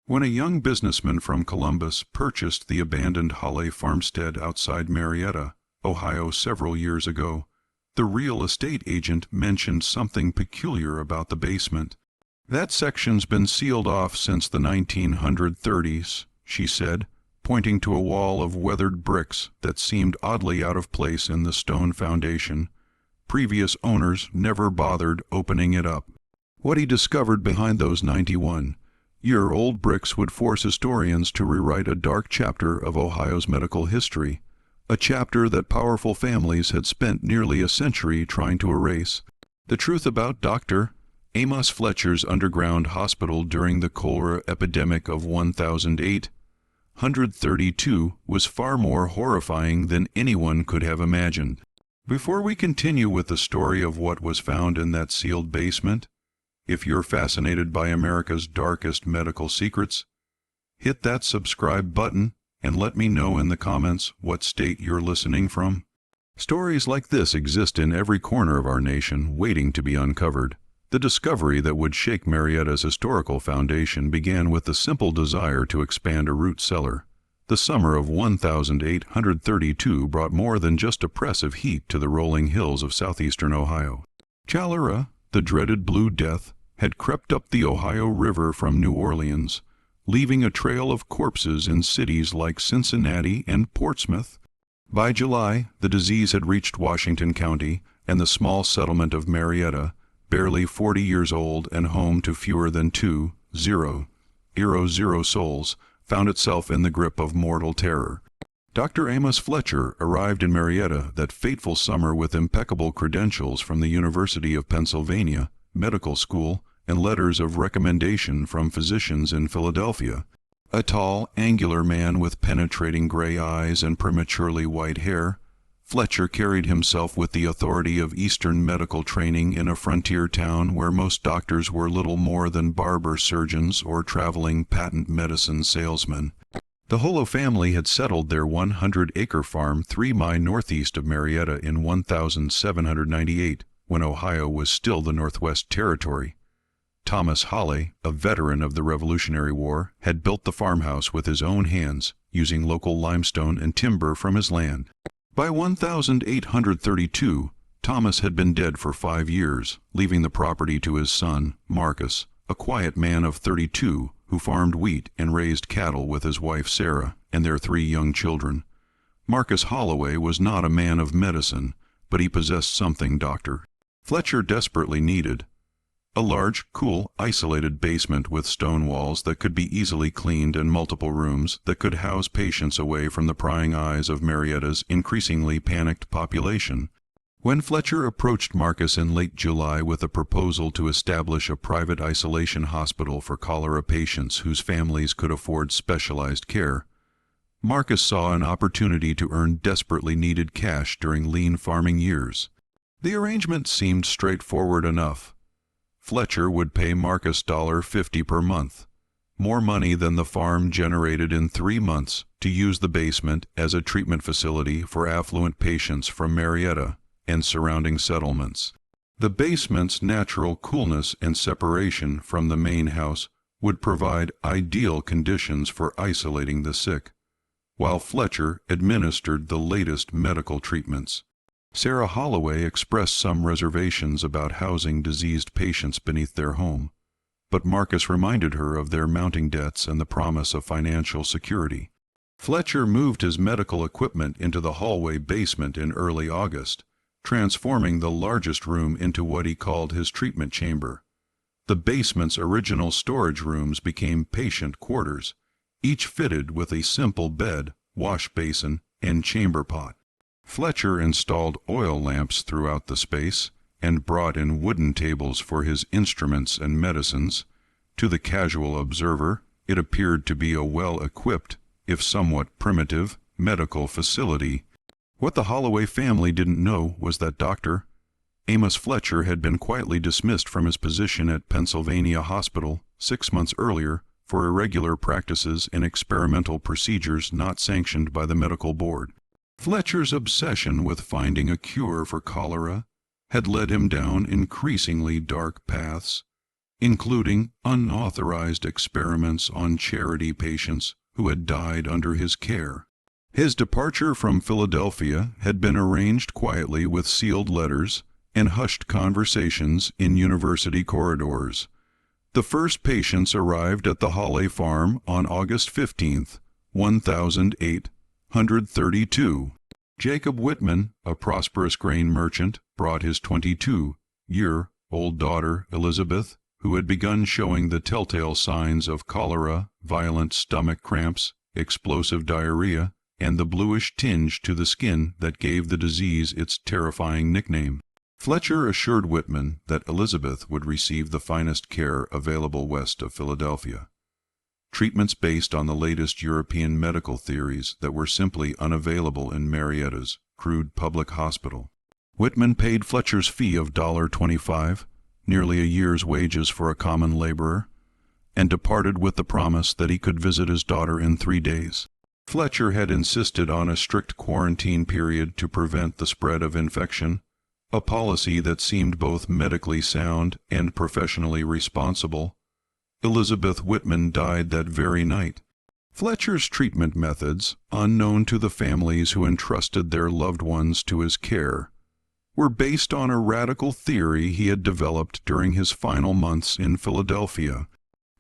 When a young businessman from Columbus purchased the abandoned Hawley farmstead outside Marietta, Ohio several years ago, the real estate agent mentioned something peculiar about the basement. "That section's been sealed off since the 1930s, she said, pointing to a wall of weathered bricks that seemed oddly out of place in the stone foundation. Previous owners never bothered opening it up. What he discovered behind those 91-year-old bricks would force historians to rewrite a dark chapter of Ohio's medical history, a chapter that powerful families had spent nearly a century trying to erase. The truth about Dr. Amos Fletcher's underground hospital during the cholera epidemic of 1832 was far more horrifying than anyone could have imagined. Before we continue with the story of what was found in that sealed basement, if you're fascinated by America's darkest medical secrets, hit that subscribe button and let me know in the comments what state you're listening from. Stories like this exist in every corner of our nation, waiting to be uncovered. The discovery that would shake Marietta's historical foundation began with the simple desire to expand a root cellar. The summer of 1832 brought more than just oppressive heat to the rolling hills of southeastern Ohio. Cholera, the dreaded Blue Death, had crept up the Ohio River from New Orleans, leaving a trail of corpses in cities like Cincinnati and Portsmouth. By July, the disease had reached Washington County, and the small settlement of Marietta, barely 40 years old and home to fewer than 2,000 souls, found itself in the grip of mortal terror. Dr. Amos Fletcher arrived in Marietta that fateful summer with impeccable credentials from the University of Pennsylvania Medical School and letters of recommendation from physicians in Philadelphia. A tall, angular man with penetrating gray eyes and prematurely white hair, Fletcher carried himself with the authority of Eastern medical training in a frontier town where most doctors were little more than barber surgeons or traveling patent medicine salesmen. The Holo family had settled their 100-acre farm 3 miles northeast of Marietta in 1798, when Ohio was still the Northwest Territory. Thomas Hawley, a veteran of the Revolutionary War, had built the farmhouse with his own hands, using local limestone and timber from his land. By 1832, Thomas had been dead for 5 years, leaving the property to his son, Marcus, a quiet man of 32 who farmed wheat and raised cattle with his wife Sarah and their 3 young children. Marcus Holloway was not a man of medicine, but he possessed something Dr. Fletcher desperately needed: a large, cool, isolated basement with stone walls that could be easily cleaned and multiple rooms that could house patients away from the prying eyes of Marietta's increasingly panicked population. When Fletcher approached Marcus in late July with a proposal to establish a private isolation hospital for cholera patients whose families could afford specialized care, Marcus saw an opportunity to earn desperately needed cash during lean farming years. The arrangement seemed straightforward enough. Fletcher would pay Marcus $50 per month, more money than the farm generated in 3 months, to use the basement as a treatment facility for affluent patients from Marietta and surrounding settlements. The basement's natural coolness and separation from the main house would provide ideal conditions for isolating the sick, while Fletcher administered the latest medical treatments. Sarah Holloway expressed some reservations about housing diseased patients beneath their home, but Marcus reminded her of their mounting debts and the promise of financial security. Fletcher moved his medical equipment into the hallway basement in early August, transforming the largest room into what he called his treatment chamber. The basement's original storage rooms became patient quarters, each fitted with a simple bed, wash basin, and chamber pot. Fletcher installed oil lamps throughout the space and brought in wooden tables for his instruments and medicines. To the casual observer, it appeared to be a well-equipped, if somewhat primitive, medical facility. What the Holloway family didn't know was that Dr. Amos Fletcher had been quietly dismissed from his position at Pennsylvania Hospital 6 months earlier for irregular practices and experimental procedures not sanctioned by the medical board. Fletcher's obsession with finding a cure for cholera had led him down increasingly dark paths. including unauthorized experiments on charity patients who had died under his care. His departure from Philadelphia had been arranged quietly with sealed letters and hushed conversations in university corridors. The first patients arrived at the Hawley farm on August 15th, 1832. Jacob Whitman, a prosperous grain merchant, brought his 22-year-old daughter, Elizabeth, who had begun showing the telltale signs of cholera, violent stomach cramps, explosive diarrhea, and the bluish tinge to the skin that gave the disease its terrifying nickname. Fletcher assured Whitman that Elizabeth would receive the finest care available west of Philadelphia. Treatments based on the latest European medical theories that were simply unavailable in Marietta's crude public hospital. Whitman paid Fletcher's fee of $25, nearly a year's wages for a common laborer, and departed with the promise that he could visit his daughter in 3 days. Fletcher had insisted on a strict quarantine period to prevent the spread of infection, a policy that seemed both medically sound and professionally responsible. Elizabeth Whitman died that very night. Fletcher's treatment methods, unknown to the families who entrusted their loved ones to his care, were based on a radical theory he had developed during his final months in Philadelphia.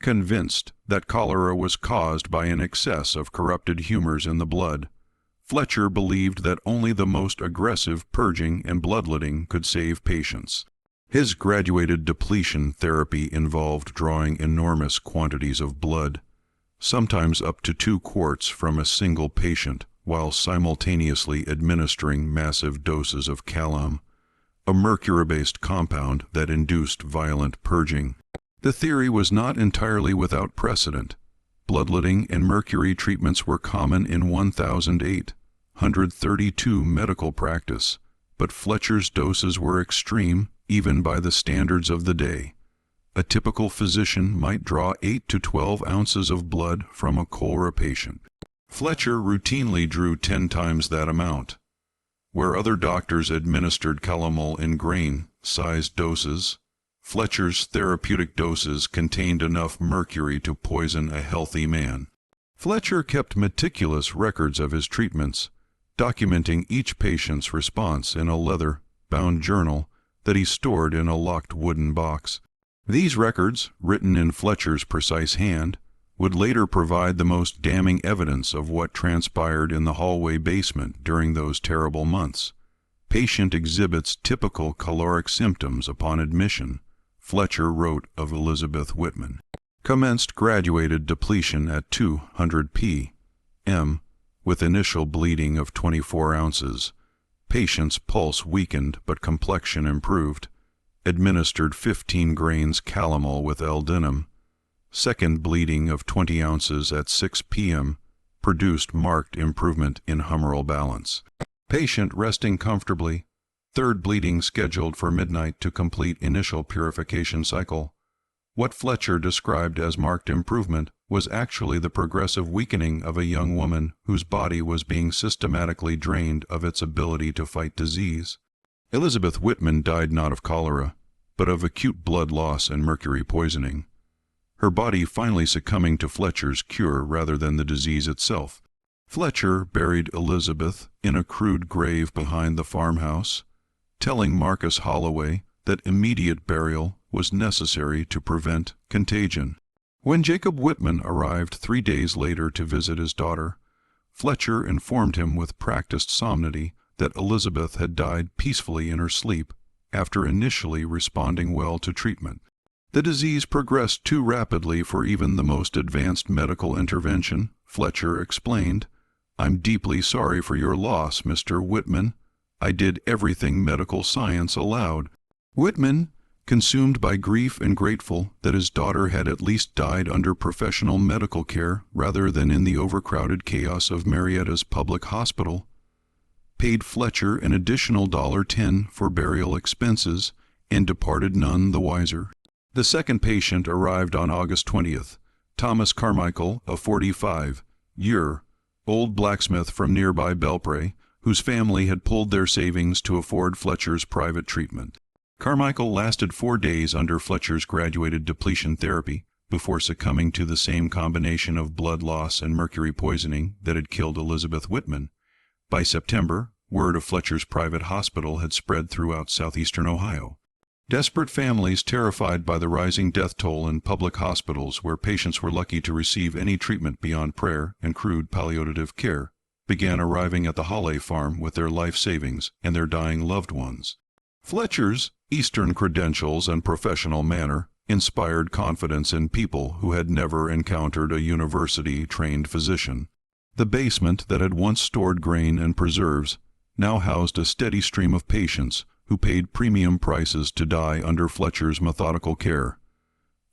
Convinced that cholera was caused by an excess of corrupted humors in the blood, Fletcher believed that only the most aggressive purging and bloodletting could save patients. His graduated depletion therapy involved drawing enormous quantities of blood, sometimes up to 2 quarts from a single patient, while simultaneously administering massive doses of calum, a mercury-based compound that induced violent purging. The theory was not entirely without precedent. Bloodletting and mercury treatments were common in 1832 medical practice, but Fletcher's doses were extreme even by the standards of the day. A typical physician might draw 8 to 12 ounces of blood from a cholera patient. Fletcher routinely drew 10 times that amount. Where other doctors administered calomel in grain-sized doses, Fletcher's therapeutic doses contained enough mercury to poison a healthy man. Fletcher kept meticulous records of his treatments, documenting each patient's response in a leather-bound journal that he stored in a locked wooden box. These records, written in Fletcher's precise hand, would later provide the most damning evidence of what transpired in the hallway basement during those terrible months. Patient exhibits typical choleric symptoms upon admission, Fletcher wrote of Elizabeth Whitman. Commenced graduated depletion at 200 p.m. with initial bleeding of 24 ounces. Patient's pulse weakened but complexion improved. Administered 15 grains calomel with L-dinum. Second bleeding of 20 ounces at 6 p.m. produced marked improvement in humoral balance. Patient resting comfortably. Third bleeding scheduled for midnight to complete initial purification cycle. What Fletcher described as marked improvement was actually the progressive weakening of a young woman whose body was being systematically drained of its ability to fight disease. Elizabeth Whitman died not of cholera, but of acute blood loss and mercury poisoning, her body finally succumbing to Fletcher's cure rather than the disease itself. Fletcher buried Elizabeth in a crude grave behind the farmhouse, telling Marcus Holloway that immediate burial was necessary to prevent contagion. When Jacob Whitman arrived 3 days later to visit his daughter, Fletcher informed him with practiced solemnity that Elizabeth had died peacefully in her sleep after initially responding well to treatment. The disease progressed too rapidly for even the most advanced medical intervention, Fletcher explained. "I'm deeply sorry for your loss, Mr. Whitman. I did everything medical science allowed." Whitman, consumed by grief and grateful that his daughter had at least died under professional medical care rather than in the overcrowded chaos of Marietta's public hospital, paid Fletcher an additional $10 for burial expenses and departed none the wiser. The second patient arrived on August 20th, Thomas Carmichael, a 45-year-old blacksmith from nearby Belpre, whose family had pulled their savings to afford Fletcher's private treatment. Carmichael lasted 4 days under Fletcher's graduated depletion therapy before succumbing to the same combination of blood loss and mercury poisoning that had killed Elizabeth Whitman. By September, word of Fletcher's private hospital had spread throughout southeastern Ohio. Desperate families, terrified by the rising death toll in public hospitals where patients were lucky to receive any treatment beyond prayer and crude palliative care, began arriving at the Hawley farm with their life savings and their dying loved ones. Fletcher's Eastern credentials and professional manner inspired confidence in people who had never encountered a university-trained physician. The basement that had once stored grain and preserves now housed a steady stream of patients who paid premium prices to die under Fletcher's methodical care.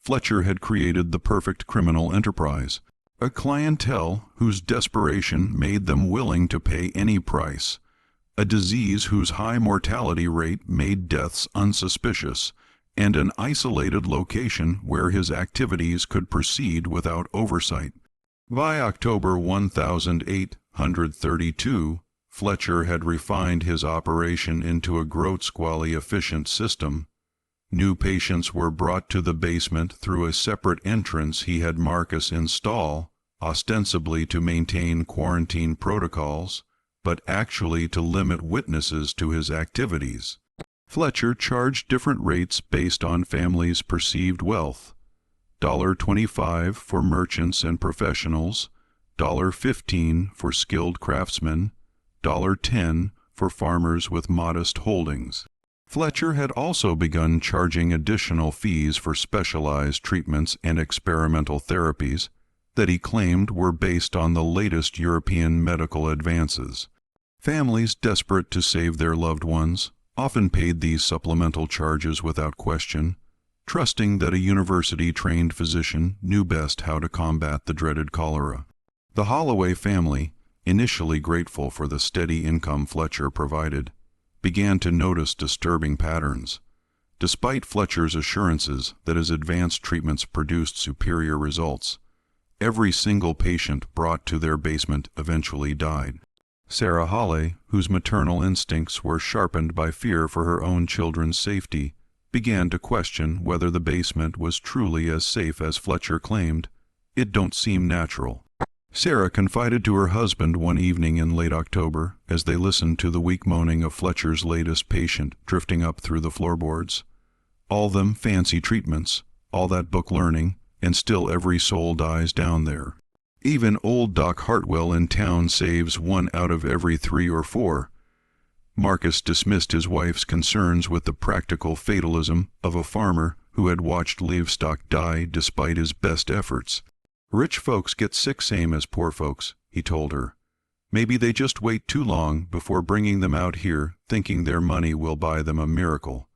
Fletcher had created the perfect criminal enterprise, a clientele whose desperation made them willing to pay any price, a disease whose high mortality rate made deaths unsuspicious, and an isolated location where his activities could proceed without oversight. By October 1832, Fletcher had refined his operation into a gross-squally efficient system. New patients were brought to the basement through a separate entrance he had Marcus install, ostensibly to maintain quarantine protocols, but actually to limit witnesses to his activities. Fletcher charged different rates based on families' perceived wealth: $25 for merchants and professionals, $15 for skilled craftsmen, $10 for farmers with modest holdings. Fletcher had also begun charging additional fees for specialized treatments and experimental therapies that he claimed were based on the latest European medical advances. Families desperate to save their loved ones often paid these supplemental charges without question, trusting that a university-trained physician knew best how to combat the dreaded cholera. The Holloway family, initially grateful for the steady income Fletcher provided, began to notice disturbing patterns. Despite Fletcher's assurances that his advanced treatments produced superior results, every single patient brought to their basement eventually died. Sarah Hawley, whose maternal instincts were sharpened by fear for her own children's safety, began to question whether the basement was truly as safe as Fletcher claimed. "It don't seem natural," Sarah confided to her husband one evening in late October as they listened to the weak moaning of Fletcher's latest patient drifting up through the floorboards. "All them fancy treatments, all that book learning, and still every soul dies down there. Even old Doc Hartwell in town saves 1 out of every 3 or 4. Marcus dismissed his wife's concerns with the practical fatalism of a farmer who had watched livestock die despite his best efforts. "Rich folks get sick same as poor folks," he told her. "Maybe they just wait too long before bringing them out here thinking their money will buy them a miracle."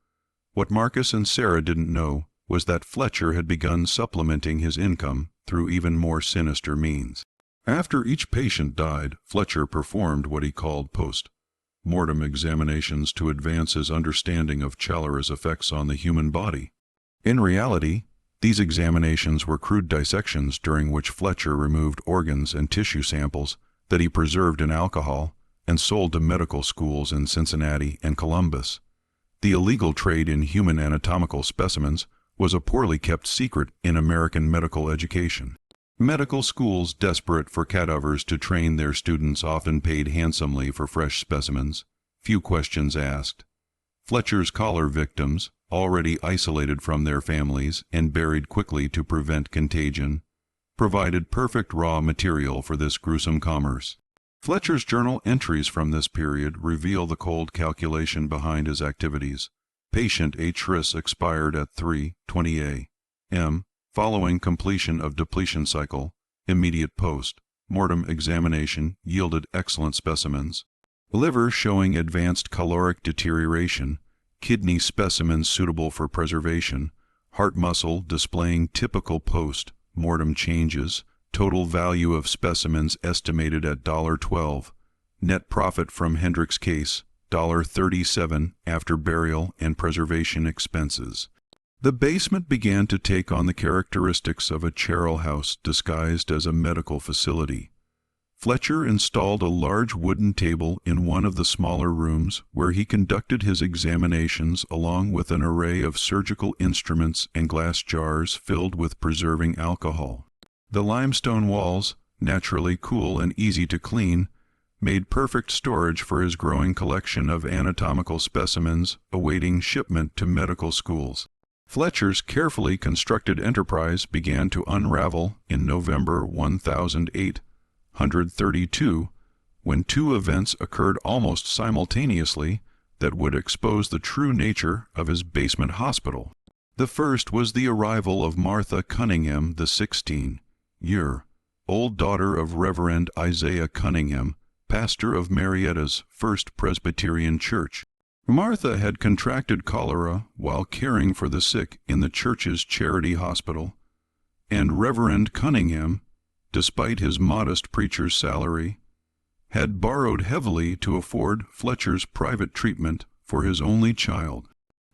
What Marcus and Sarah didn't know was that Fletcher had begun supplementing his income through even more sinister means. After each patient died, Fletcher performed what he called post-mortem examinations to advance his understanding of cholera's effects on the human body. In reality, these examinations were crude dissections during which Fletcher removed organs and tissue samples that he preserved in alcohol and sold to medical schools in Cincinnati and Columbus. The illegal trade in human anatomical specimens was a poorly kept secret in American medical education. Medical schools desperate for cadavers to train their students often paid handsomely for fresh specimens, few questions asked. Fletcher's collar victims, already isolated from their families and buried quickly to prevent contagion, provided perfect raw material for this gruesome commerce. Fletcher's journal entries from this period reveal the cold calculation behind his activities. Patient H. Riss expired at 3:20 a.m. Following completion of depletion cycle, immediate post-mortem examination yielded excellent specimens. Liver showing advanced caloric deterioration, kidney specimens suitable for preservation, heart muscle displaying typical post-mortem changes, total value of specimens estimated at $12, net profit from Hendrick's case, $37 after burial and preservation expenses. The basement began to take on the characteristics of a charnel house disguised as a medical facility. Fletcher installed a large wooden table in one of the smaller rooms where he conducted his examinations along with an array of surgical instruments and glass jars filled with preserving alcohol. The limestone walls, naturally cool and easy to clean, made perfect storage for his growing collection of anatomical specimens awaiting shipment to medical schools. Fletcher's carefully constructed enterprise began to unravel in November 1832, when two events occurred almost simultaneously that would expose the true nature of his basement hospital. The first was the arrival of Martha Cunningham, the 16-year-old daughter of Reverend Isaiah Cunningham, pastor of Marietta's First Presbyterian Church. Martha had contracted cholera while caring for the sick in the church's charity hospital, and Reverend Cunningham, despite his modest preacher's salary, had borrowed heavily to afford Fletcher's private treatment for his only child.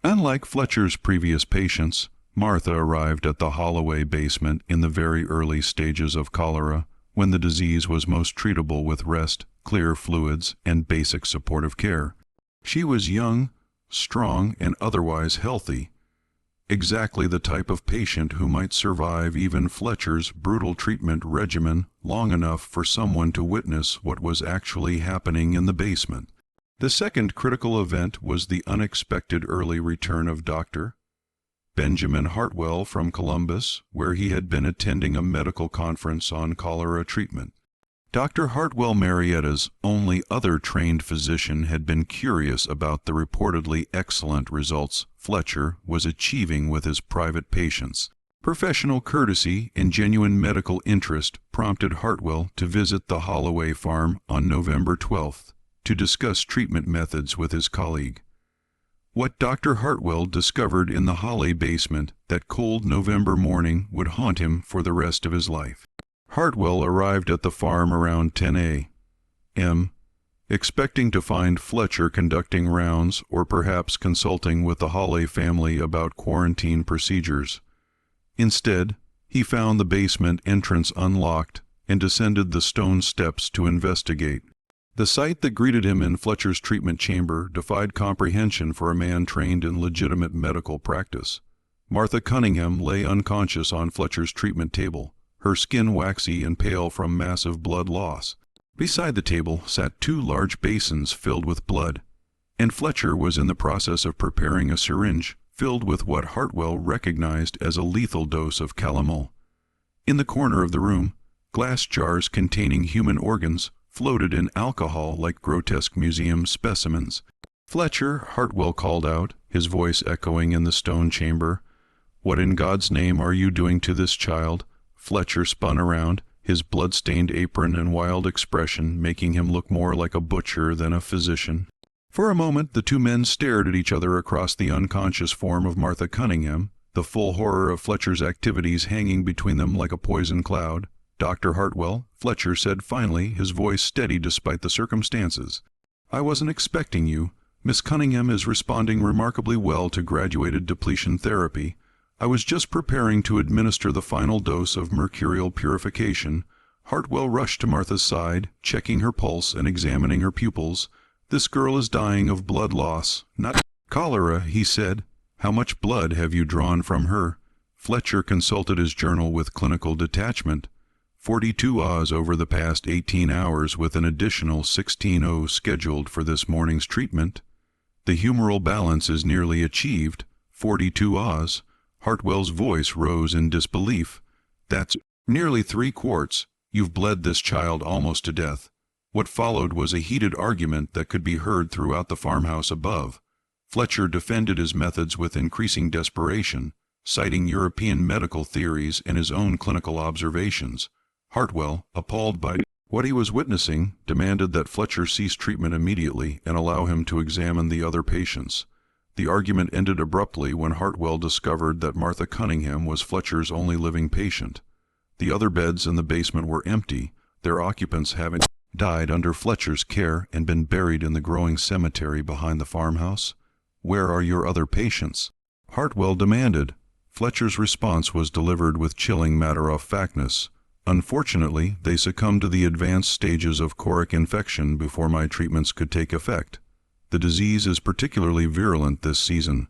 Unlike Fletcher's previous patients, Martha arrived at the Holloway basement in the very early stages of cholera, when the disease was most treatable with rest, clear fluids, and basic supportive care. She was young, strong, and otherwise healthy, exactly the type of patient who might survive even Fletcher's brutal treatment regimen long enough for someone to witness what was actually happening in the basement. The second critical event was the unexpected early return of Dr. Benjamin Hartwell from Columbus, where he had been attending a medical conference on cholera treatment. Dr. Hartwell, Marietta's only other trained physician, had been curious about the reportedly excellent results Fletcher was achieving with his private patients. Professional courtesy and genuine medical interest prompted Hartwell to visit the Holloway farm on November 12th to discuss treatment methods with his colleague. What Dr. Hartwell discovered in the Holly basement that cold November morning would haunt him for the rest of his life. Hartwell arrived at the farm around 10 a.m., expecting to find Fletcher conducting rounds or perhaps consulting with the Holly family about quarantine procedures. Instead, he found the basement entrance unlocked and descended the stone steps to investigate. The sight that greeted him in Fletcher's treatment chamber defied comprehension for a man trained in legitimate medical practice. Martha Cunningham lay unconscious on Fletcher's treatment table, her skin waxy and pale from massive blood loss. Beside the table sat two large basins filled with blood, and Fletcher was in the process of preparing a syringe filled with what Hartwell recognized as a lethal dose of calomel. In the corner of the room, glass jars containing human organs floated in alcohol like grotesque museum specimens. "Fletcher," Hartwell called out, his voice echoing in the stone chamber. "What in God's name are you doing to this child?" Fletcher spun around, his blood-stained apron and wild expression making him look more like a butcher than a physician. For a moment the two men stared at each other across the unconscious form of Martha Cunningham, the full horror of Fletcher's activities hanging between them like a poison cloud. "Dr. Hartwell," Fletcher said finally, his voice steady despite the circumstances, "I wasn't expecting you. Miss Cunningham is responding remarkably well to graduated depletion therapy. I was just preparing to administer the final dose of mercurial purification." Hartwell rushed to Martha's side, checking her pulse and examining her pupils. "This girl is dying of blood loss, not cholera," he said. "How much blood have you drawn from her?" Fletcher consulted his journal with clinical detachment. 42 Oz over the past 18 hours with an additional 16 O scheduled for this morning's treatment. The humoral balance is nearly achieved. 42 Oz. Hartwell's voice rose in disbelief. "That's nearly 3 quarts. You've bled this child almost to death." What followed was a heated argument that could be heard throughout the farmhouse above. Fletcher defended his methods with increasing desperation, citing European medical theories and his own clinical observations. Hartwell, appalled by what he was witnessing, demanded that Fletcher cease treatment immediately and allow him to examine the other patients. The argument ended abruptly when Hartwell discovered that Martha Cunningham was Fletcher's only living patient. The other beds in the basement were empty, their occupants having died under Fletcher's care and been buried in the growing cemetery behind the farmhouse. "Where are your other patients?" Hartwell demanded. Fletcher's response was delivered with chilling matter-of-factness. Unfortunately, they succumbed to the advanced stages of choric infection before my treatments could take effect. The disease is particularly virulent this season.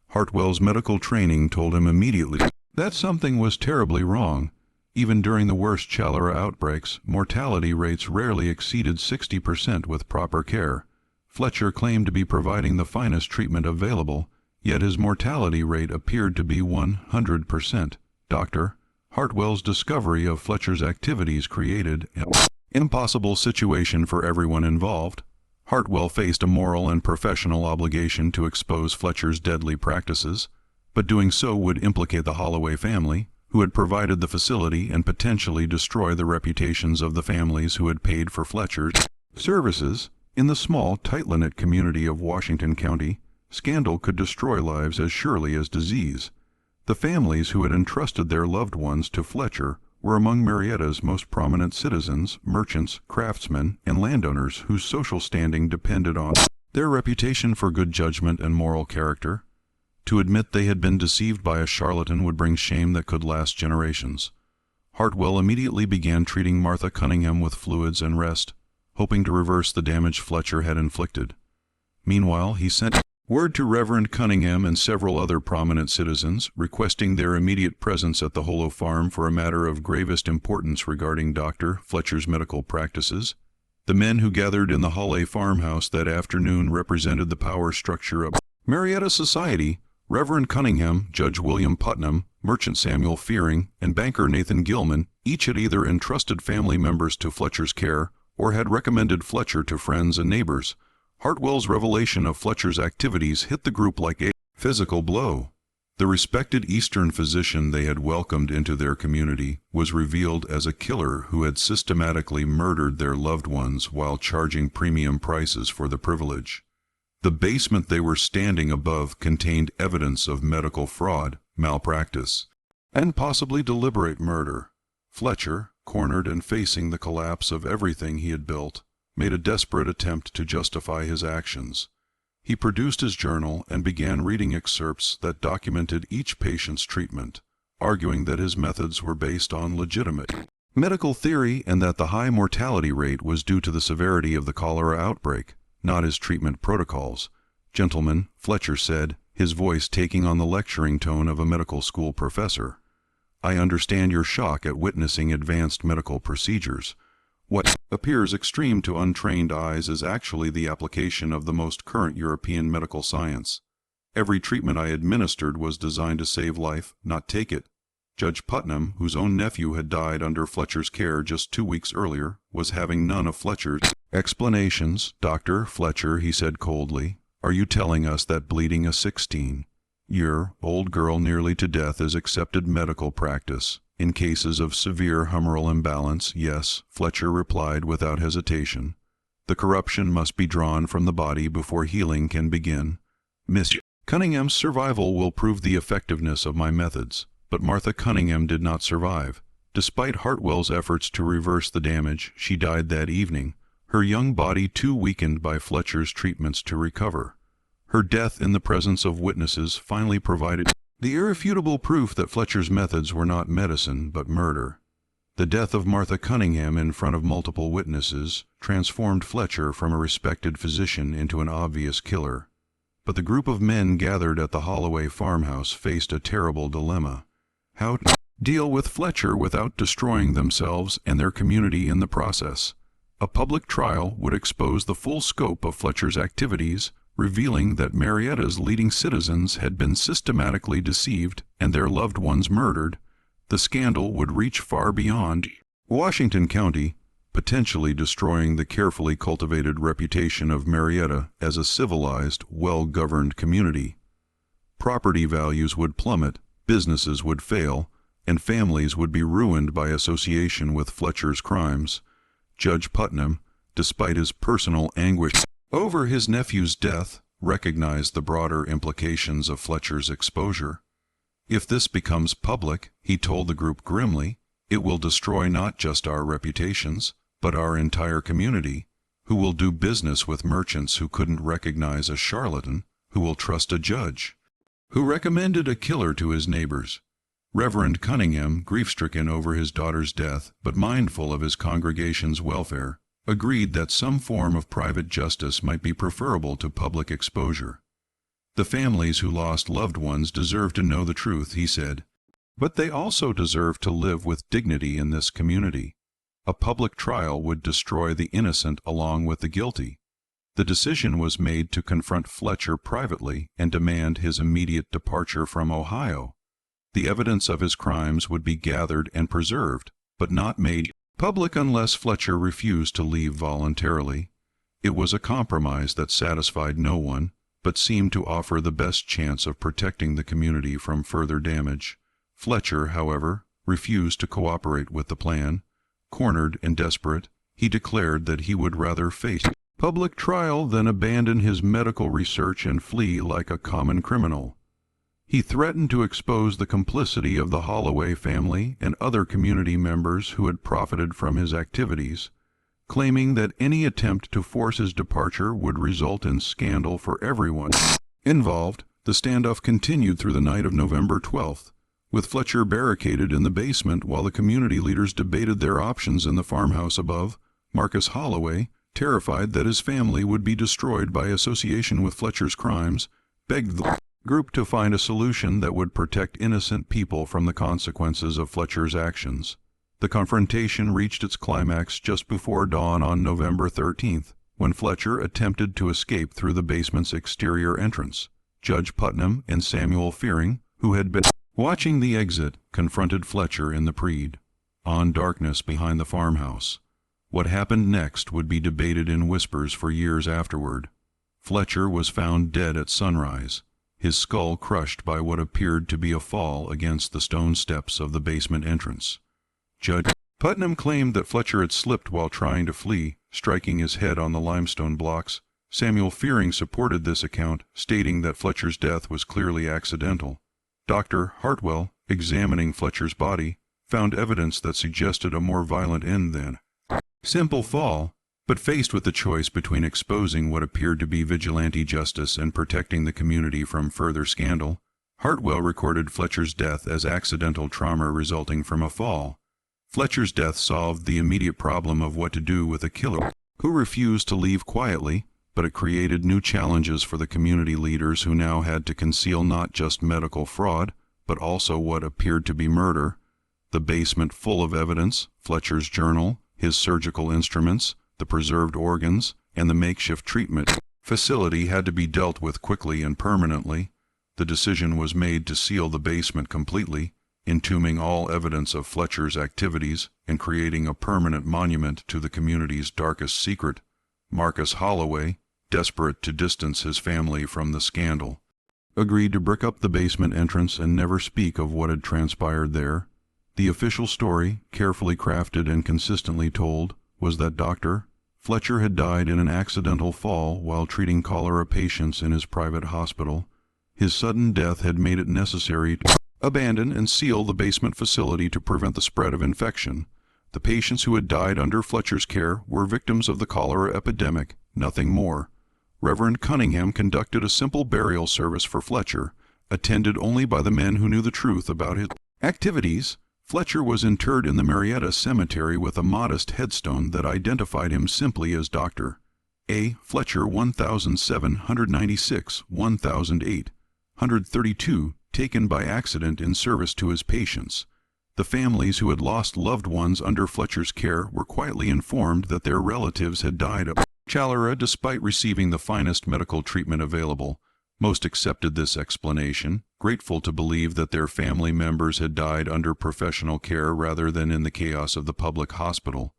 Hartwell's medical training told him immediately that something was terribly wrong. Even during the worst cholera outbreaks, mortality rates rarely exceeded 60% with proper care. Fletcher claimed to be providing the finest treatment available, yet his mortality rate appeared to be 100%. Dr. Hartwell's discovery of Fletcher's activities created an impossible situation for everyone involved. Hartwell faced a moral and professional obligation to expose Fletcher's deadly practices, but doing so would implicate the Holloway family, who had provided the facility, and potentially destroy the reputations of the families who had paid for Fletcher's services. In the small, tight-knit community of Washington County, scandal could destroy lives as surely as disease. The families who had entrusted their loved ones to Fletcher were among Marietta's most prominent citizens, merchants, craftsmen, and landowners whose social standing depended on their reputation for good judgment and moral character. To admit they had been deceived by a charlatan would bring shame that could last generations. Hartwell immediately began treating Martha Cunningham with fluids and rest, hoping to reverse the damage Fletcher had inflicted. Meanwhile, he sent word to Reverend Cunningham and several other prominent citizens, requesting their immediate presence at the Hollow Farm for a matter of gravest importance regarding Dr. Fletcher's medical practices. The men who gathered in the Hollow Farmhouse that afternoon represented the power structure of Marietta society. Reverend Cunningham, Judge William Putnam, Merchant Samuel Fearing, and banker Nathan Gilman each had either entrusted family members to Fletcher's care or had recommended Fletcher to friends and neighbors. Hartwell's revelation of Fletcher's activities hit the group like a physical blow. The respected Eastern physician they had welcomed into their community was revealed as a killer who had systematically murdered their loved ones while charging premium prices for the privilege. The basement they were standing above contained evidence of medical fraud, malpractice, and possibly deliberate murder. Fletcher, cornered and facing the collapse of everything he had built, made a desperate attempt to justify his actions. He produced his journal and began reading excerpts that documented each patient's treatment, arguing that his methods were based on legitimate medical theory and that the high mortality rate was due to the severity of the cholera outbreak, not his treatment protocols. "Gentlemen," Fletcher said, his voice taking on the lecturing tone of a medical school professor, "I understand your shock at witnessing advanced medical procedures. What appears extreme to untrained eyes is actually the application of the most current European medical science. Every treatment I administered was designed to save life, not take it." Judge Putnam, whose own nephew had died under Fletcher's care just 2 weeks earlier, was having none of Fletcher's explanations. "Dr. Fletcher," he said coldly, "are you telling us that bleeding a 16-year-old girl nearly to death is accepted medical practice? In cases of severe humoral imbalance, yes," Fletcher replied without hesitation. "The corruption must be drawn from the body before healing can begin. Miss Cunningham's survival will prove the effectiveness of my methods." But Martha Cunningham did not survive. Despite Hartwell's efforts to reverse the damage, she died that evening, her young body too weakened by Fletcher's treatments to recover. Her death in the presence of witnesses finally provided the irrefutable proof that Fletcher's methods were not medicine but murder. The death of Martha Cunningham in front of multiple witnesses transformed Fletcher from a respected physician into an obvious killer. But the group of men gathered at the Holloway farmhouse faced a terrible dilemma: how to deal with Fletcher without destroying themselves and their community in the process. A public trial would expose the full scope of Fletcher's activities, revealing that Marietta's leading citizens had been systematically deceived and their loved ones murdered. The scandal would reach far beyond Washington County, potentially destroying the carefully cultivated reputation of Marietta as a civilized, well-governed community. Property values would plummet, businesses would fail, and families would be ruined by association with Fletcher's crimes. Judge Putnam, despite his personal anguish over his nephew's death, recognized the broader implications of Fletcher's exposure. "If this becomes public," he told the group grimly, "it will destroy not just our reputations, but our entire community. Who will do business with merchants who couldn't recognize a charlatan? Who will trust a judge who recommended a killer to his neighbors? Reverend Cunningham, grief-stricken over his daughter's death, but mindful of his congregation's welfare, agreed that some form of private justice might be preferable to public exposure. The families who lost loved ones deserve to know the truth, he said, but they also deserve to live with dignity in this community. A public trial would destroy the innocent along with the guilty. The decision was made to confront Fletcher privately and demand his immediate departure from Ohio. The evidence of his crimes would be gathered and preserved, but not made public unless Fletcher refused to leave voluntarily. It was a compromise that satisfied no one, but seemed to offer the best chance of protecting the community from further damage. Fletcher, however, refused to cooperate with the plan. Cornered and desperate, he declared that he would rather face public trial than abandon his medical research and flee like a common criminal. He threatened to expose the complicity of the Holloway family and other community members who had profited from his activities, claiming that any attempt to force his departure would result in scandal for everyone involved. The standoff continued through the night of November 12th, with Fletcher barricaded in the basement while the community leaders debated their options in the farmhouse above. Marcus Holloway, terrified that his family would be destroyed by association with Fletcher's crimes, begged the group to find a solution that would protect innocent people from the consequences of Fletcher's actions. The confrontation reached its climax just before dawn on November 13th, when Fletcher attempted to escape through the basement's exterior entrance. Judge Putnam and Samuel Fearing, who had been watching the exit, confronted Fletcher in the pre-dawn darkness behind the farmhouse. What happened next would be debated in whispers for years afterward. Fletcher was found dead at sunrise, his skull crushed by what appeared to be a fall against the stone steps of the basement entrance. Judge Putnam claimed that Fletcher had slipped while trying to flee, striking his head on the limestone blocks. Samuel Fearing supported this account, stating that Fletcher's death was clearly accidental. Dr. Hartwell, examining Fletcher's body, found evidence that suggested a more violent end than simple fall, but faced with the choice between exposing what appeared to be vigilante justice and protecting the community from further scandal, Hartwell recorded Fletcher's death as accidental trauma resulting from a fall. Fletcher's death solved the immediate problem of what to do with a killer who refused to leave quietly, but it created new challenges for the community leaders who now had to conceal not just medical fraud, but also what appeared to be murder. The basement full of evidence, Fletcher's journal, his surgical instruments, the preserved organs, and the makeshift treatment facility had to be dealt with quickly and permanently. The decision was made to seal the basement completely, entombing all evidence of Fletcher's activities and creating a permanent monument to the community's darkest secret. Marcus Holloway, desperate to distance his family from the scandal, agreed to brick up the basement entrance and never speak of what had transpired there. The official story, carefully crafted and consistently told, was that Dr. Fletcher had died in an accidental fall while treating cholera patients in his private hospital. His sudden death had made it necessary to abandon and seal the basement facility to prevent the spread of infection. The patients who had died under Fletcher's care were victims of the cholera epidemic, nothing more. Reverend Cunningham conducted a simple burial service for Fletcher, attended only by the men who knew the truth about his activities. Fletcher was interred in the Marietta cemetery with a modest headstone that identified him simply as Dr. A. Fletcher 1796, 1008, 132, taken by accident in service to his patients. The families who had lost loved ones under Fletcher's care were quietly informed that their relatives had died of cholera despite receiving the finest medical treatment available. Most accepted this explanation, grateful to believe that their family members had died under professional care rather than in the chaos of the public hospital.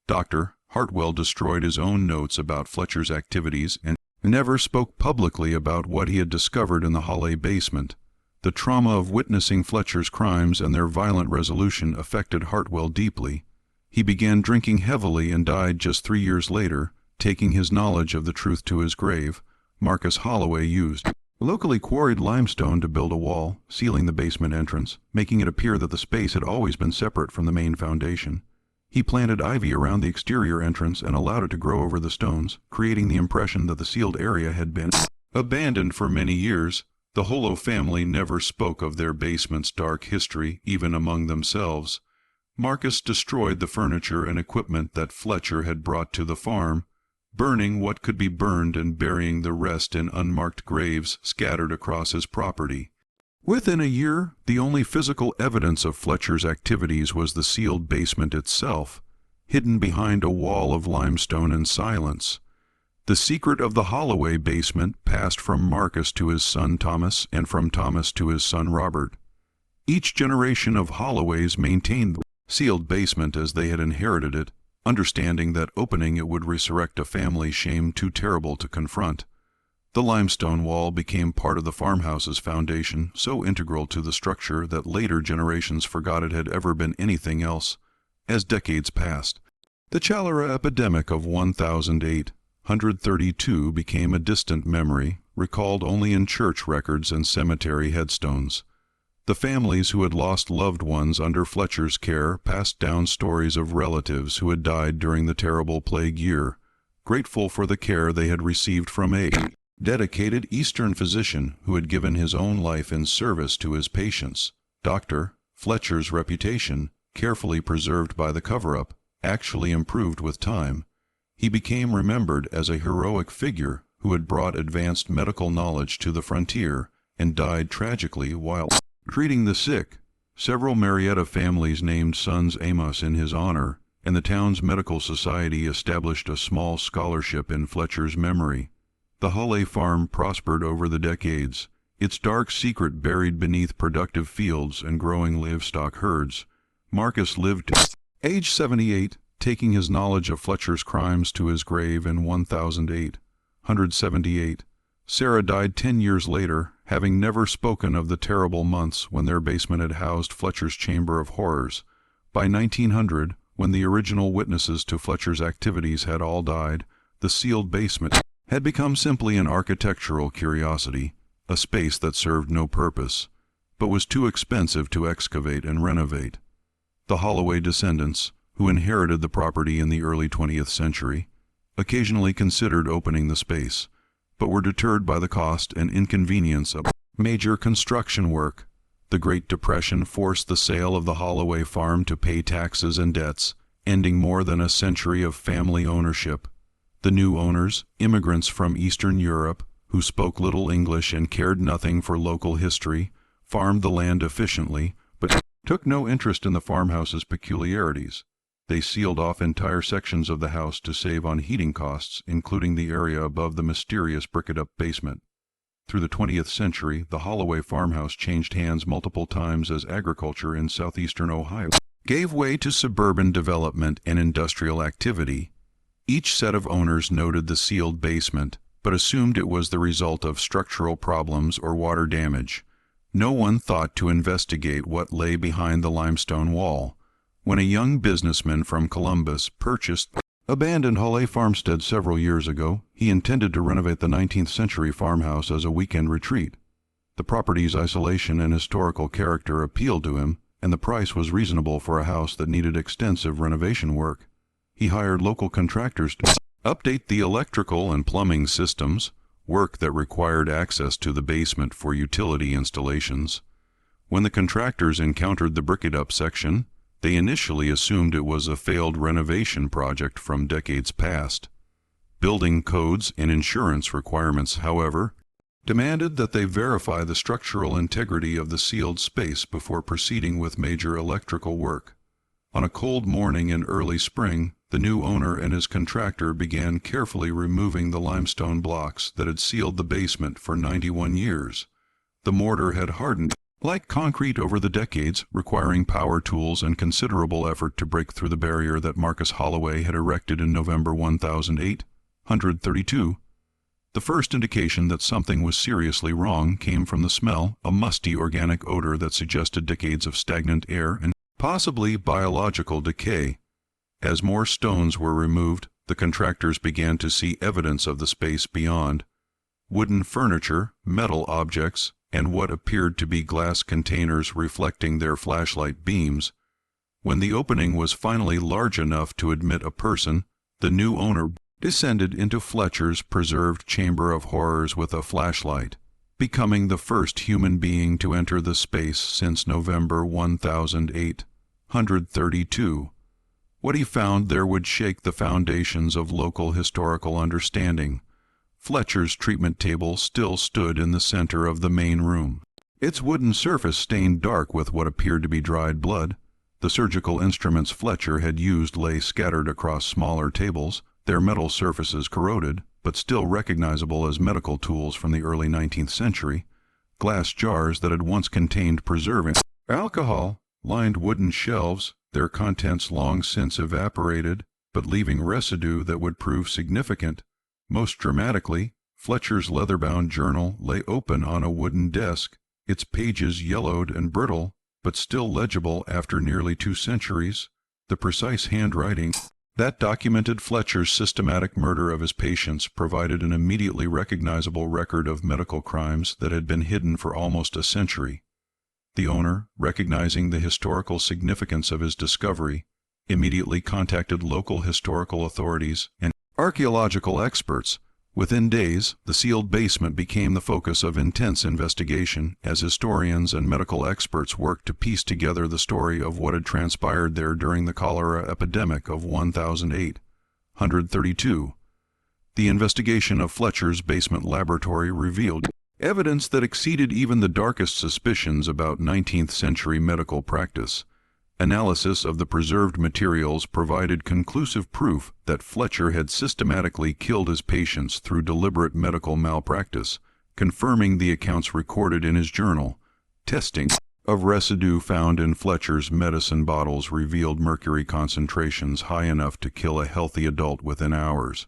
Dr. Hartwell destroyed his own notes about Fletcher's activities and never spoke publicly about what he had discovered in the Holloway basement. The trauma of witnessing Fletcher's crimes and their violent resolution affected Hartwell deeply. He began drinking heavily and died just 3 years later, taking his knowledge of the truth to his grave. Marcus Holloway used locally quarried limestone to build a wall, sealing the basement entrance, making it appear that the space had always been separate from the main foundation. He planted ivy around the exterior entrance and allowed it to grow over the stones, creating the impression that the sealed area had been abandoned for many years. The Hollow family never spoke of their basement's dark history, even among themselves. Marcus destroyed the furniture and equipment that Fletcher had brought to the farm, burning what could be burned and burying the rest in unmarked graves scattered across his property. Within a year, the only physical evidence of Fletcher's activities was the sealed basement itself, hidden behind a wall of limestone and silence. The secret of the Holloway basement passed from Marcus to his son Thomas and from Thomas to his son Robert. Each generation of Holloways maintained the sealed basement as they had inherited it, understanding that opening it would resurrect a family shame too terrible to confront. The limestone wall became part of the farmhouse's foundation, so integral to the structure that later generations forgot it had ever been anything else. As decades passed, the cholera epidemic of 1,832 became a distant memory, recalled only in church records and cemetery headstones. The families who had lost loved ones under Fletcher's care passed down stories of relatives who had died during the terrible plague year, grateful for the care they had received from a dedicated Eastern physician who had given his own life in service to his patients. Dr. Fletcher's reputation, carefully preserved by the cover-up, actually improved with time. He became remembered as a heroic figure who had brought advanced medical knowledge to the frontier and died tragically while treating the sick. Several Marietta families named sons Amos in his honor, and the town's medical society established a small scholarship in Fletcher's memory. The Holloway farm prospered over the decades, its dark secret buried beneath productive fields and growing livestock herds. Marcus lived to age 78, taking his knowledge of Fletcher's crimes to his grave in 1878. Sarah died 10 years later, having never spoken of the terrible months when their basement had housed Fletcher's chamber of horrors. By 1900, when the original witnesses to Fletcher's activities had all died, the sealed basement had become simply an architectural curiosity, a space that served no purpose, but was too expensive to excavate and renovate. The Holloway descendants, who inherited the property in the early 20th century, occasionally considered opening the space, but were deterred by the cost and inconvenience of major construction work. The Great Depression forced the sale of the Holloway farm to pay taxes and debts, ending more than a century of family ownership. The new owners, immigrants from Eastern Europe, who spoke little English and cared nothing for local history, farmed the land efficiently, but took no interest in the farmhouse's peculiarities. They sealed off entire sections of the house to save on heating costs, including the area above the mysterious bricked-up basement. Through the 20th century, the Holloway farmhouse changed hands multiple times as agriculture in southeastern Ohio gave way to suburban development and industrial activity. Each set of owners noted the sealed basement, but assumed it was the result of structural problems or water damage. No one thought to investigate what lay behind the limestone wall. When a young businessman from Columbus purchased abandoned Holloway farmstead several years ago, he intended to renovate the 19th century farmhouse as a weekend retreat. The property's isolation and historical character appealed to him, and the price was reasonable for a house that needed extensive renovation work. He hired local contractors to update the electrical and plumbing systems, work that required access to the basement for utility installations. When the contractors encountered the bricked-up section, they initially assumed it was a failed renovation project from decades past. Building codes and insurance requirements, however, demanded that they verify the structural integrity of the sealed space before proceeding with major electrical work. On a cold morning in early spring, the new owner and his contractor began carefully removing the limestone blocks that had sealed the basement for 91 years. The mortar had hardened like concrete over the decades, requiring power tools and considerable effort to break through the barrier that Marcus Holloway had erected in November 1832. The first indication that something was seriously wrong came from the smell, a musty organic odor that suggested decades of stagnant air and possibly biological decay. As more stones were removed, the contractors began to see evidence of the space beyond. Wooden furniture, metal objects, and what appeared to be glass containers reflecting their flashlight beams. When the opening was finally large enough to admit a person, the new owner descended into Fletcher's preserved chamber of horrors with a flashlight. becoming the first human being to enter the space since November 1832. What he found there would shake the foundations of local historical understanding. Fletcher's treatment table still stood in the center of the main room, its wooden surface stained dark with what appeared to be dried blood. The surgical instruments Fletcher had used lay scattered across smaller tables, their metal surfaces corroded, but still recognizable as medical tools from the early 19th century. Glass jars that had once contained preserving alcohol lined wooden shelves, their contents long since evaporated, but leaving residue that would prove significant. Most dramatically, Fletcher's leather-bound journal lay open on a wooden desk, its pages yellowed and brittle, but still legible after nearly 2 centuries. The precise handwriting that documented Fletcher's systematic murder of his patients provided an immediately recognizable record of medical crimes that had been hidden for almost a century. The owner, recognizing the historical significance of his discovery, immediately contacted local historical authorities and archaeological experts. Within days, the sealed basement became the focus of intense investigation as historians and medical experts worked to piece together the story of what had transpired there during the cholera epidemic of 1832. The investigation of Fletcher's basement laboratory revealed evidence that exceeded even the darkest suspicions about 19th-century medical practice. Analysis of the preserved materials provided conclusive proof that Fletcher had systematically killed his patients through deliberate medical malpractice, confirming the accounts recorded in his journal. Testing of residue found in Fletcher's medicine bottles revealed mercury concentrations high enough to kill a healthy adult within hours.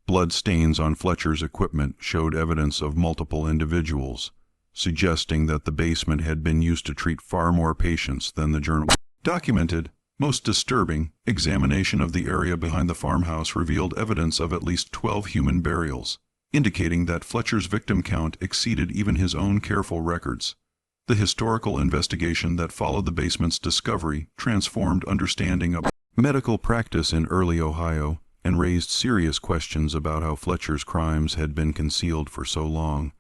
Blood stains on Fletcher's equipment showed evidence of multiple individuals, suggesting that the basement had been used to treat far more patients than the journal documented. Most disturbing, examination of the area behind the farmhouse revealed evidence of at least 12 human burials, indicating that Fletcher's victim count exceeded even his own careful records. The historical investigation that followed the basement's discovery transformed understanding of medical practice in early Ohio and raised serious questions about how Fletcher's crimes had been concealed for so long.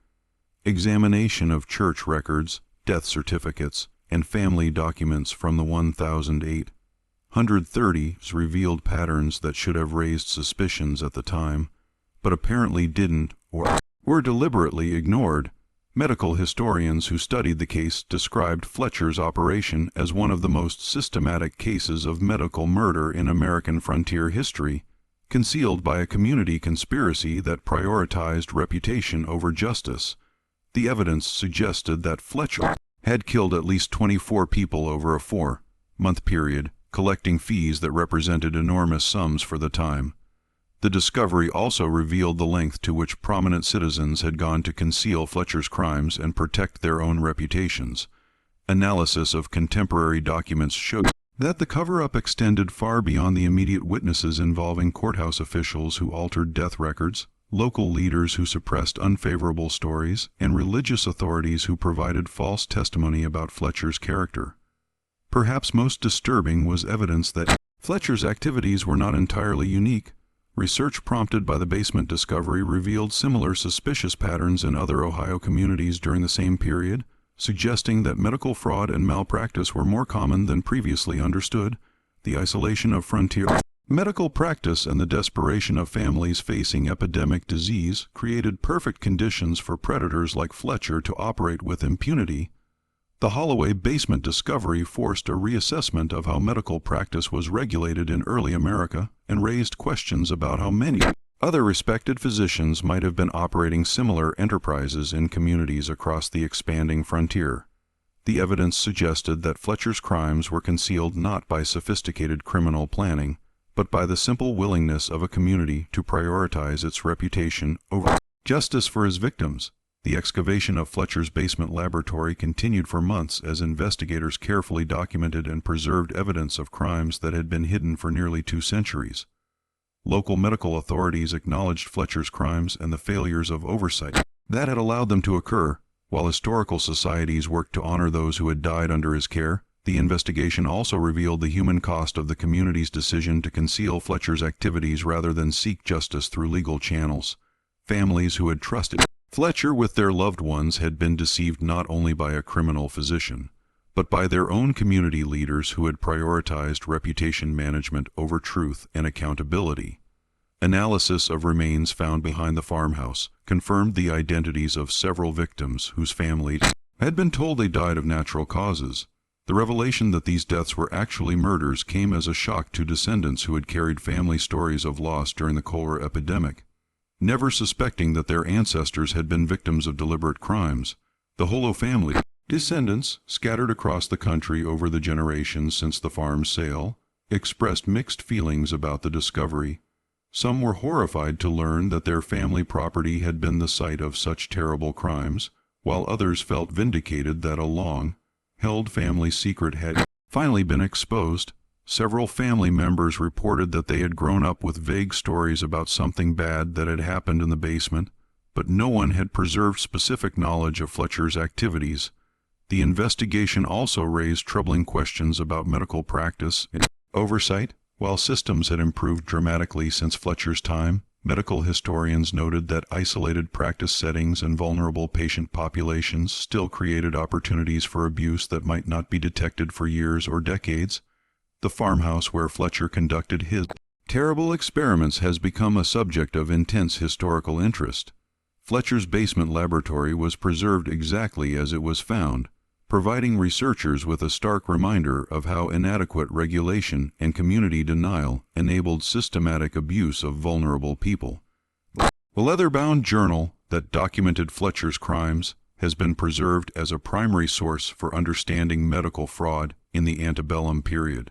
Examination of church records, death certificates, and family documents from the 1830s revealed patterns that should have raised suspicions at the time, but apparently didn't or were deliberately ignored. Medical historians who studied the case described Fletcher's operation as one of the most systematic cases of medical murder in American frontier history, concealed by a community conspiracy that prioritized reputation over justice. The evidence suggested that Fletcher had killed at least 24 people over a 4-month period, collecting fees that represented enormous sums for the time. The discovery also revealed the length to which prominent citizens had gone to conceal Fletcher's crimes and protect their own reputations. Analysis of contemporary documents showed that the cover-up extended far beyond the immediate witnesses involving courthouse officials who altered death records, local leaders who suppressed unfavorable stories, and religious authorities who provided false testimony about Fletcher's character. Perhaps most disturbing was evidence that Fletcher's activities were not entirely unique. Research prompted by the basement discovery revealed similar suspicious patterns in other Ohio communities during the same period, suggesting that medical fraud and malpractice were more common than previously understood. The isolation of frontier medical practice and the desperation of families facing epidemic disease created perfect conditions for predators like Fletcher to operate with impunity. The Holloway basement discovery forced a reassessment of how medical practice was regulated in early America and raised questions about how many other respected physicians might have been operating similar enterprises in communities across the expanding frontier. The evidence suggested that Fletcher's crimes were concealed not by sophisticated criminal planning, but by the simple willingness of a community to prioritize its reputation over justice for his victims. The excavation of Fletcher's basement laboratory continued for months as investigators carefully documented and preserved evidence of crimes that had been hidden for nearly 2 centuries. Local medical authorities acknowledged Fletcher's crimes and the failures of oversight that had allowed them to occur, while historical societies worked to honor those who had died under his care. The investigation also revealed the human cost of the community's decision to conceal Fletcher's activities rather than seek justice through legal channels. Families who had trusted Fletcher with their loved ones had been deceived not only by a criminal physician, but by their own community leaders who had prioritized reputation management over truth and accountability. Analysis of remains found behind the farmhouse confirmed the identities of several victims whose families had been told they died of natural causes. The revelation that these deaths were actually murders came as a shock to descendants who had carried family stories of loss during the cholera epidemic. Never suspecting that their ancestors had been victims of deliberate crimes, the Holo family, descendants scattered across the country over the generations since the farm's sale, expressed mixed feelings about the discovery. Some were horrified to learn that their family property had been the site of such terrible crimes, while others felt vindicated that a long-held family secret had finally been exposed. Several family members reported that they had grown up with vague stories about something bad that had happened in the basement, but no one had preserved specific knowledge of Fletcher's activities. The investigation also raised troubling questions about medical practice and oversight. While systems had improved dramatically since Fletcher's time, medical historians noted that isolated practice settings and vulnerable patient populations still created opportunities for abuse that might not be detected for years or decades. The farmhouse where Fletcher conducted his terrible experiments has become a subject of intense historical interest. Fletcher's basement laboratory was preserved exactly as it was found, providing researchers with a stark reminder of how inadequate regulation and community denial enabled systematic abuse of vulnerable people. The leather-bound journal that documented Fletcher's crimes has been preserved as a primary source for understanding medical fraud in the antebellum period.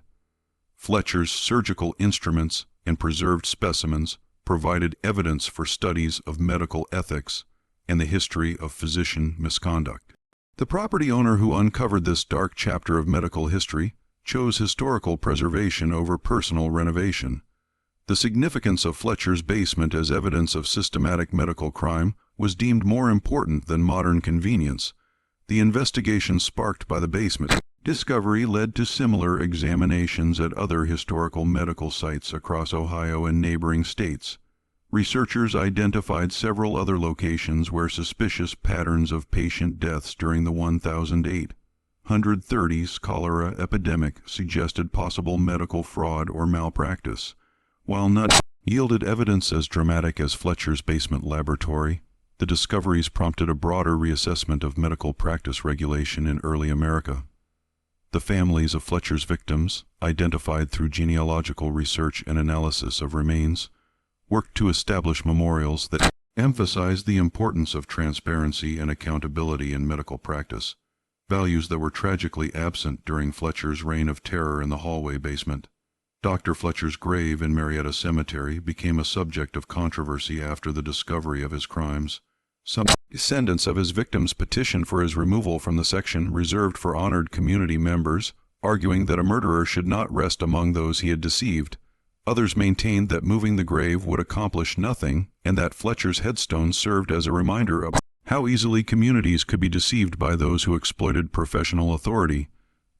Fletcher's surgical instruments and preserved specimens provided evidence for studies of medical ethics and the history of physician misconduct. The property owner who uncovered this dark chapter of medical history chose historical preservation over personal renovation. The significance of Fletcher's basement as evidence of systematic medical crime was deemed more important than modern convenience. The investigation sparked by the basement discovery led to similar examinations at other historical medical sites across Ohio and neighboring states. Researchers identified several other locations where suspicious patterns of patient deaths during the 1830s cholera epidemic suggested possible medical fraud or malpractice. While not yielded evidence as dramatic as Fletcher's basement laboratory, the discoveries prompted a broader reassessment of medical practice regulation in early America. The families of Fletcher's victims, identified through genealogical research and analysis of remains, worked to establish memorials that emphasized the importance of transparency and accountability in medical practice, values that were tragically absent during Fletcher's reign of terror in the hallway basement. Dr. Fletcher's grave in Marietta Cemetery became a subject of controversy after the discovery of his crimes. Some descendants of his victims petitioned for his removal from the section reserved for honored community members, arguing that a murderer should not rest among those he had deceived. Others maintained that moving the grave would accomplish nothing, and that Fletcher's headstone served as a reminder of how easily communities could be deceived by those who exploited professional authority.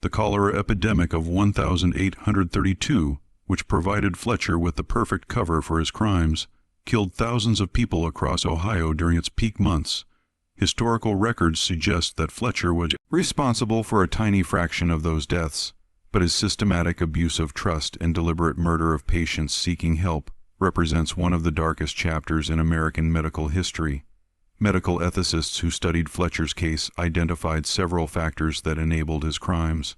The cholera epidemic of 1832, which provided Fletcher with the perfect cover for his crimes, killed thousands of people across Ohio during its peak months. Historical records suggest that Fletcher was responsible for a tiny fraction of those deaths, but his systematic abuse of trust and deliberate murder of patients seeking help represents one of the darkest chapters in American medical history. Medical ethicists who studied Fletcher's case identified several factors that enabled his crimes.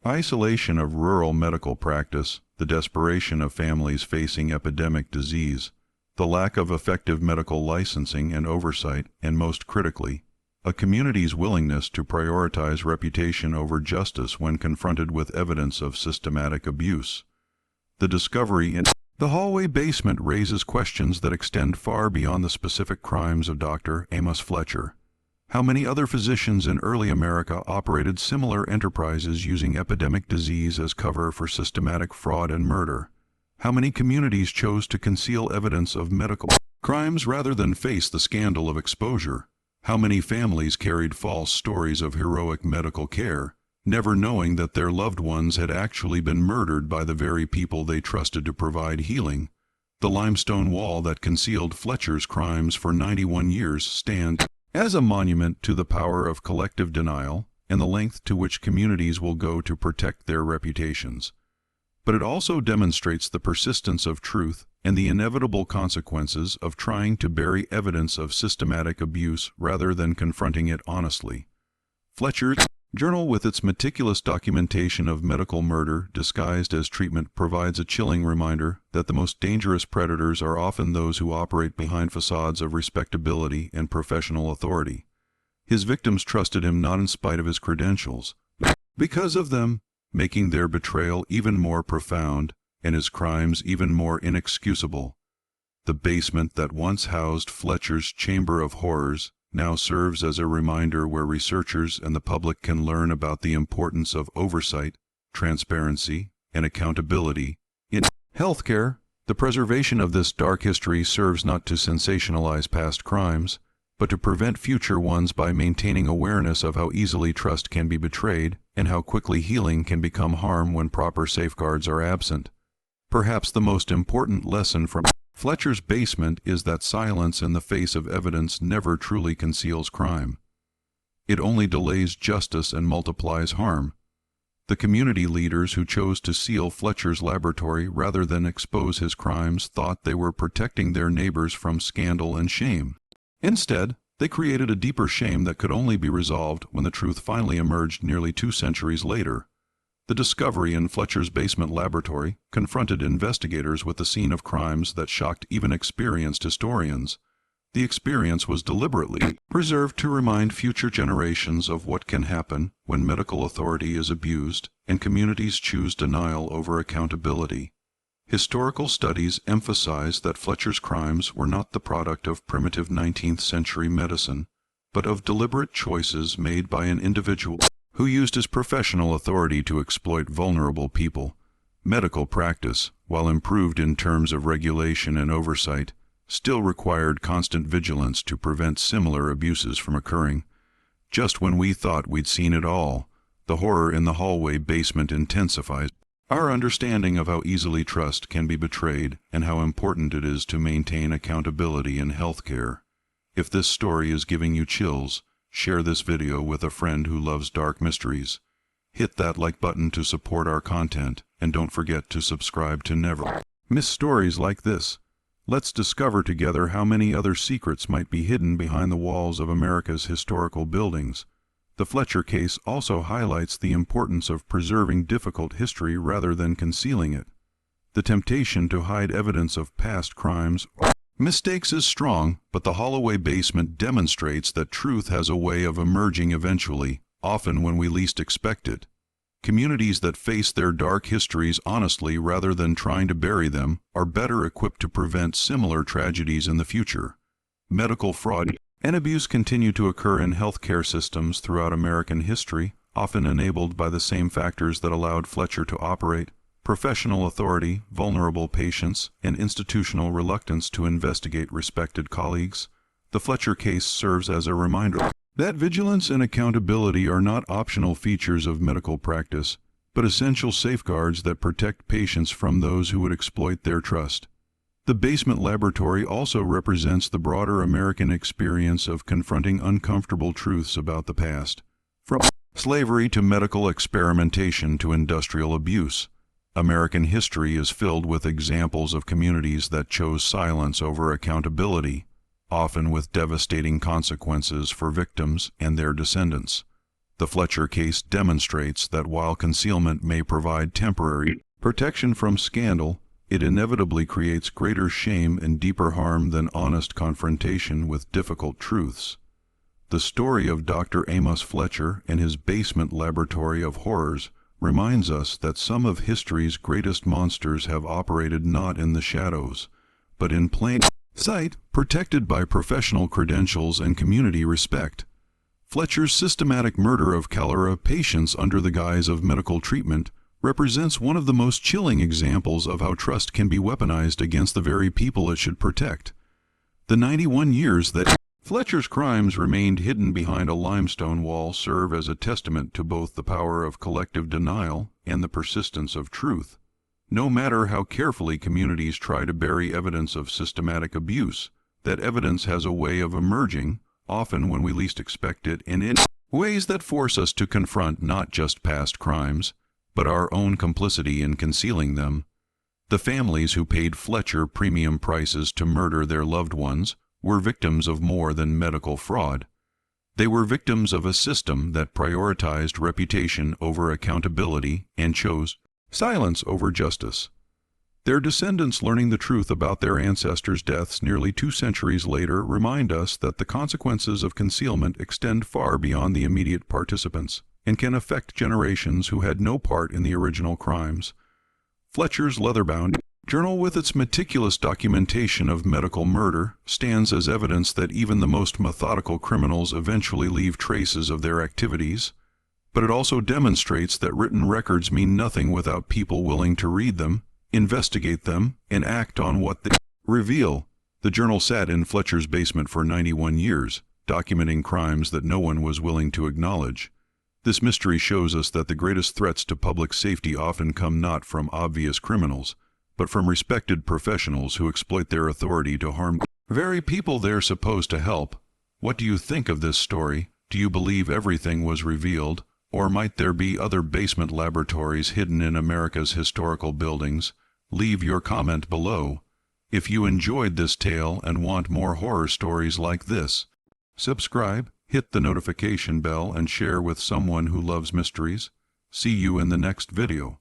Isolation of rural medical practice, the desperation of families facing epidemic disease, the lack of effective medical licensing and oversight, and most critically, a community's willingness to prioritize reputation over justice when confronted with evidence of systematic abuse. The discovery in the hallway basement raises questions that extend far beyond the specific crimes of Dr. Amos Fletcher. How many other physicians in early America operated similar enterprises using epidemic disease as cover for systematic fraud and murder? How many communities chose to conceal evidence of medical crimes rather than face the scandal of exposure? How many families carried false stories of heroic medical care, never knowing that their loved ones had actually been murdered by the very people they trusted to provide healing? The limestone wall that concealed Fletcher's crimes for 91 years stands as a monument to the power of collective denial and the length to which communities will go to protect their reputations. But it also demonstrates the persistence of truth and the inevitable consequences of trying to bury evidence of systematic abuse rather than confronting it honestly. Fletcher's journal, with its meticulous documentation of medical murder disguised as treatment, provides a chilling reminder that the most dangerous predators are often those who operate behind facades of respectability and professional authority. His victims trusted him not in spite of his credentials, but because of them, making their betrayal even more profound and his crimes even more inexcusable. The basement that once housed Fletcher's Chamber of Horrors now serves as a reminder where researchers and the public can learn about the importance of oversight, transparency, and accountability in healthcare. The preservation of this dark history serves not to sensationalize past crimes, but to prevent future ones by maintaining awareness of how easily trust can be betrayed and how quickly healing can become harm when proper safeguards are absent. Perhaps the most important lesson from Fletcher's basement is that silence in the face of evidence never truly conceals crime. It only delays justice and multiplies harm. The community leaders who chose to seal Fletcher's laboratory rather than expose his crimes thought they were protecting their neighbors from scandal and shame. Instead, they created a deeper shame that could only be resolved when the truth finally emerged nearly 2 centuries later. The discovery in Fletcher's basement laboratory confronted investigators with the scene of crimes that shocked even experienced historians. The experience was deliberately preserved to remind future generations of what can happen when medical authority is abused and communities choose denial over accountability. Historical studies emphasize that Fletcher's crimes were not the product of primitive 19th century medicine, but of deliberate choices made by an individual who used his professional authority to exploit vulnerable people. Medical practice, while improved in terms of regulation and oversight, still required constant vigilance to prevent similar abuses from occurring. Just when we thought we'd seen it all, the horror in the hallway basement intensifies. Our understanding of how easily trust can be betrayed and how important it is to maintain accountability in healthcare. If this story is giving you chills, share this video with a friend who loves dark mysteries. Hit that like button to support our content, and don't forget to subscribe to never miss stories like this. Let's discover together how many other secrets might be hidden behind the walls of America's historical buildings. The Fletcher case also highlights the importance of preserving difficult history rather than concealing it. The temptation to hide evidence of past crimes or mistakes is strong, but the Holloway basement demonstrates that truth has a way of emerging eventually, often when we least expect it. Communities that face their dark histories honestly rather than trying to bury them are better equipped to prevent similar tragedies in the future. Medical fraud and abuse continue to occur in healthcare systems throughout American history, often enabled by the same factors that allowed Fletcher to operate: professional authority, vulnerable patients, and institutional reluctance to investigate respected colleagues. The Fletcher case serves as a reminder that vigilance and accountability are not optional features of medical practice, but essential safeguards that protect patients from those who would exploit their trust. The basement laboratory also represents the broader American experience of confronting uncomfortable truths about the past. From slavery to medical experimentation to industrial abuse, American history is filled with examples of communities that chose silence over accountability, often with devastating consequences for victims and their descendants. The Fletcher case demonstrates that while concealment may provide temporary protection from scandal, it inevitably creates greater shame and deeper harm than honest confrontation with difficult truths. The story of Dr. Amos Fletcher and his basement laboratory of horrors reminds us that some of history's greatest monsters have operated not in the shadows, but in plain sight, protected by professional credentials and community respect. Fletcher's systematic murder of cholera patients under the guise of medical treatment represents one of the most chilling examples of how trust can be weaponized against the very people it should protect. The 91 years that Fletcher's crimes remained hidden behind a limestone wall serve as a testament to both the power of collective denial and the persistence of truth. No matter how carefully communities try to bury evidence of systematic abuse, that evidence has a way of emerging, often when we least expect it, and in ways that force us to confront not just past crimes, but our own complicity in concealing them. The families who paid Fletcher premium prices to murder their loved ones were victims of more than medical fraud. They were victims of a system that prioritized reputation over accountability and chose silence over justice. Their descendants learning the truth about their ancestors' deaths nearly 2 centuries later remind us that the consequences of concealment extend far beyond the immediate participants and can affect generations who had no part in the original crimes. Fletcher's leather-bound journal, with its meticulous documentation of medical murder, stands as evidence that even the most methodical criminals eventually leave traces of their activities. But it also demonstrates that written records mean nothing without people willing to read them, investigate them, and act on what they reveal. The journal sat in Fletcher's basement for 91 years, documenting crimes that no one was willing to acknowledge. This mystery shows us that the greatest threats to public safety often come not from obvious criminals, but from respected professionals who exploit their authority to harm the very people they're supposed to help. What do you think of this story? Do you believe everything was revealed? Or might there be other basement laboratories hidden in America's historical buildings? Leave your comment below. If you enjoyed this tale and want more horror stories like this, subscribe, hit the notification bell, and share with someone who loves mysteries. See you in the next video.